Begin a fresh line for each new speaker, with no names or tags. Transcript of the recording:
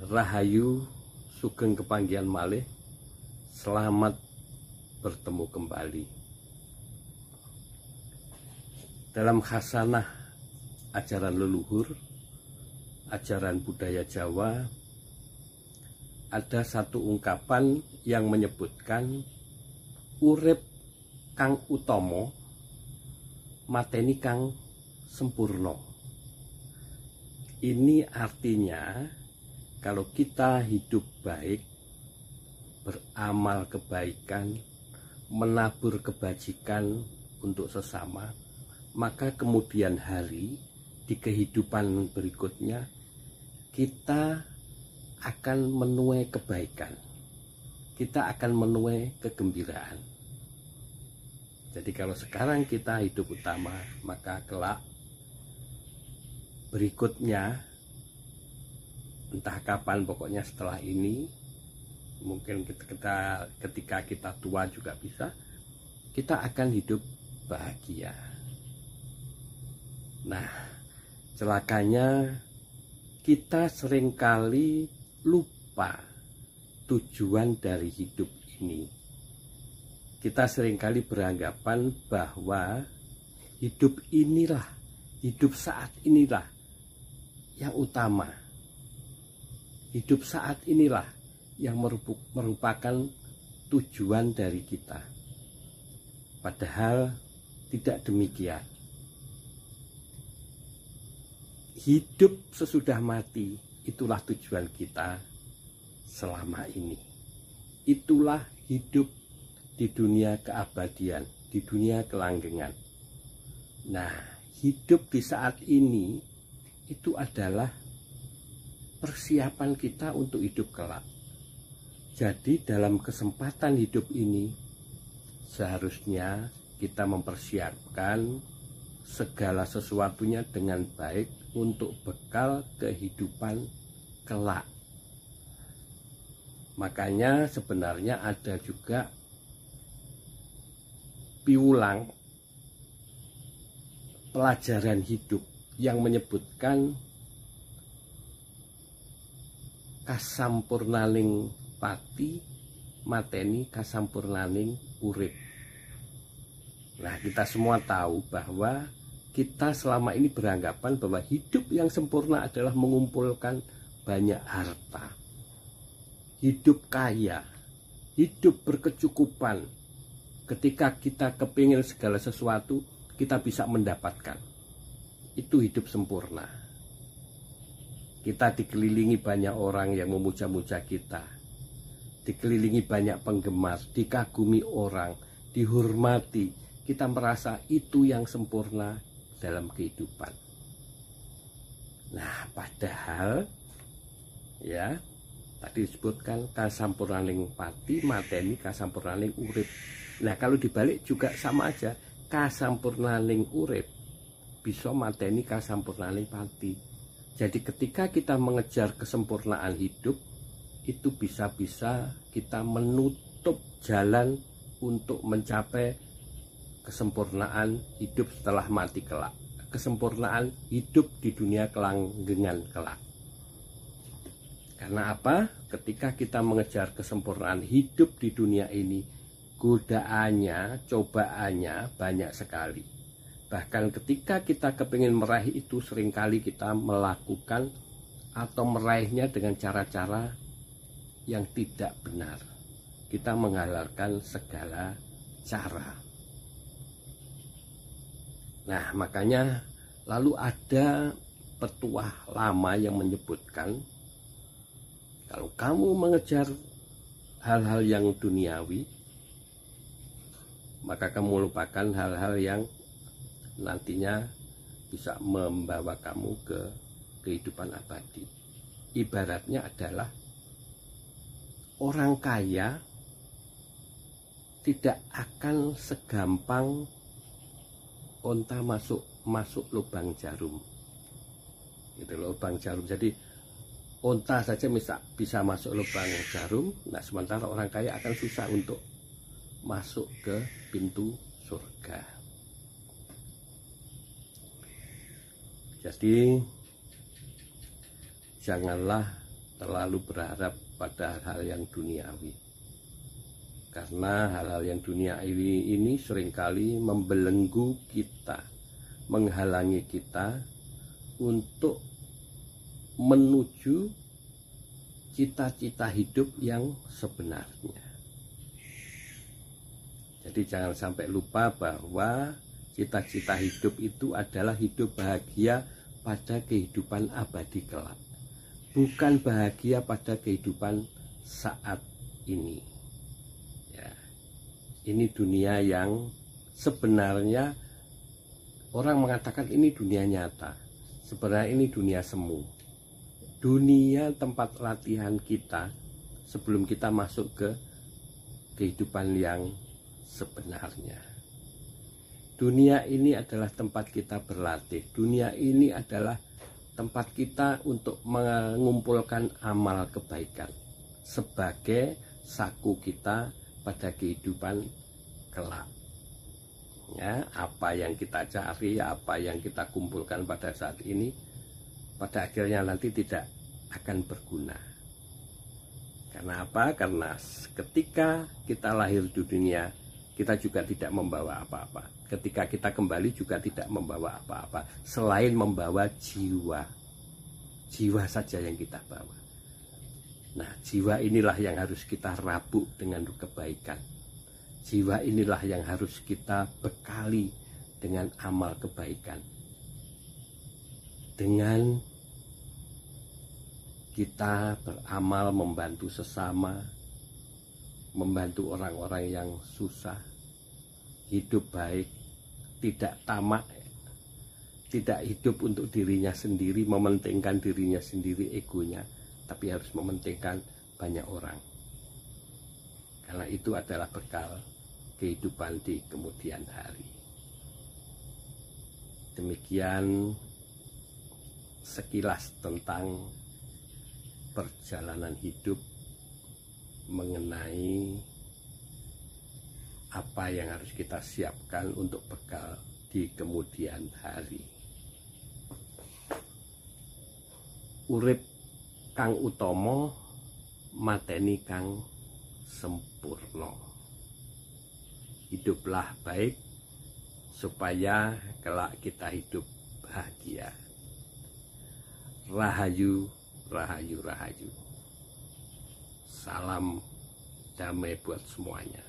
Rahayu sugeng kepanggihan malih, selamat bertemu kembali. Dalam khasanah ajaran leluhur, ajaran budaya Jawa, ada satu ungkapan yang menyebutkan urip kang utomo, mateni kang sempurno. Ini artinya kalau kita hidup baik, beramal kebaikan, menabur kebajikan untuk sesama, maka kemudian hari di kehidupan berikutnya kita akan menuai kebaikan, kita akan menuai kegembiraan. Jadi kalau sekarang kita hidup utama, maka kelak berikutnya, entah kapan, pokoknya setelah ini, mungkin ketika kita tua juga bisa, kita akan hidup bahagia. Nah, celakanya kita seringkali lupa tujuan dari hidup ini. Kita seringkali beranggapan bahwa hidup inilah, hidup saat inilah yang utama. Hidup saat inilah yang merupakan tujuan dari kita. Padahal tidak demikian. Hidup sesudah mati, itulah tujuan kita selama ini. Itulah hidup di dunia keabadian, di dunia kelanggengan. Nah, hidup di saat ini itu adalah persiapan kita untuk hidup kelak. Jadi dalam kesempatan hidup ini seharusnya kita mempersiapkan segala sesuatunya dengan baik untuk bekal kehidupan kelak. Makanya sebenarnya ada juga piulang pelajaran hidup yang menyebutkan kasampurnaning pati mateni kasampurnaning urip. Nah, kita semua tahu bahwa kita selama ini beranggapan bahwa hidup yang sempurna adalah mengumpulkan banyak harta, hidup kaya, hidup berkecukupan. Ketika kita kepingin segala sesuatu, kita bisa mendapatkan. Itu hidup sempurna. Kita dikelilingi banyak orang yang memuja-muja kita, dikelilingi banyak penggemar, dikagumi orang, dihormati. Kita merasa itu yang sempurna dalam kehidupan. Nah, padahal ya tadi disebutkan kasampurnaning pati mateni kasampurnaning urip. Nah, kalau dibalik juga sama aja, kasampurnaning urip bisa mateni kasampurnaning pati. Jadi ketika kita mengejar kesempurnaan hidup, itu bisa-bisa kita menutup jalan untuk mencapai kesempurnaan hidup setelah mati kelak, kesempurnaan hidup di dunia kelanggengan kelak. Karena apa? Ketika kita mengejar kesempurnaan hidup di dunia ini, godaannya, cobaannya banyak sekali. Bahkan ketika kita kepingin meraih itu, seringkali kita melakukan atau meraihnya dengan cara-cara yang tidak benar. Kita menghalalkan segala cara. Nah, makanya lalu ada petuah lama yang menyebutkan, kalau kamu mengejar hal-hal yang duniawi, maka kamu lupakan hal-hal yang nantinya bisa membawa kamu ke kehidupan abadi. Ibaratnya adalah orang kaya tidak akan segampang onta masuk lubang jarum. Itu lubang jarum. Jadi onta saja bisa masuk lubang jarum. Nah, sementara orang kaya akan susah untuk masuk ke pintu surga. Jadi janganlah terlalu berharap pada hal yang duniawi. Karena hal-hal yang duniawi ini seringkali membelenggu kita, menghalangi kita untuk menuju cita-cita hidup yang sebenarnya. Jadi jangan sampai lupa bahwa cita-cita hidup itu adalah hidup bahagia pada kehidupan abadi kelak, bukan bahagia pada kehidupan saat ini. Ya, ini dunia yang sebenarnya orang mengatakan ini dunia nyata, sebenarnya ini dunia semu, dunia tempat latihan kita sebelum kita masuk ke kehidupan yang sebenarnya. Dunia ini adalah tempat kita berlatih. Dunia ini adalah tempat kita untuk mengumpulkan amal kebaikan sebagai saku kita pada kehidupan kelak. Ya, apa yang kita cari, apa yang kita kumpulkan pada saat ini, pada akhirnya nanti tidak akan berguna. Karena apa? Karena ketika kita lahir di dunia, kita juga tidak membawa apa-apa. Ketika kita kembali juga tidak membawa apa-apa selain membawa jiwa. Jiwa saja yang kita bawa. Nah, jiwa inilah yang harus kita rabuk dengan kebaikan. Jiwa inilah yang harus kita bekali dengan amal kebaikan. Dengan kita beramal membantu sesama, membantu orang-orang yang susah, hidup baik, tidak tamak, tidak hidup untuk dirinya sendiri, mementingkan dirinya sendiri, egonya, tapi harus mementingkan banyak orang. Karena itu adalah bekal kehidupan di kemudian hari. Demikian sekilas tentang perjalanan hidup mengenai apa yang harus kita siapkan untuk bekal di kemudian hari. Urip kang utama, mateni kang sempurna. Hiduplah baik supaya kelak kita hidup bahagia. Rahayu, rahayu, rahayu. Salam damai buat semuanya.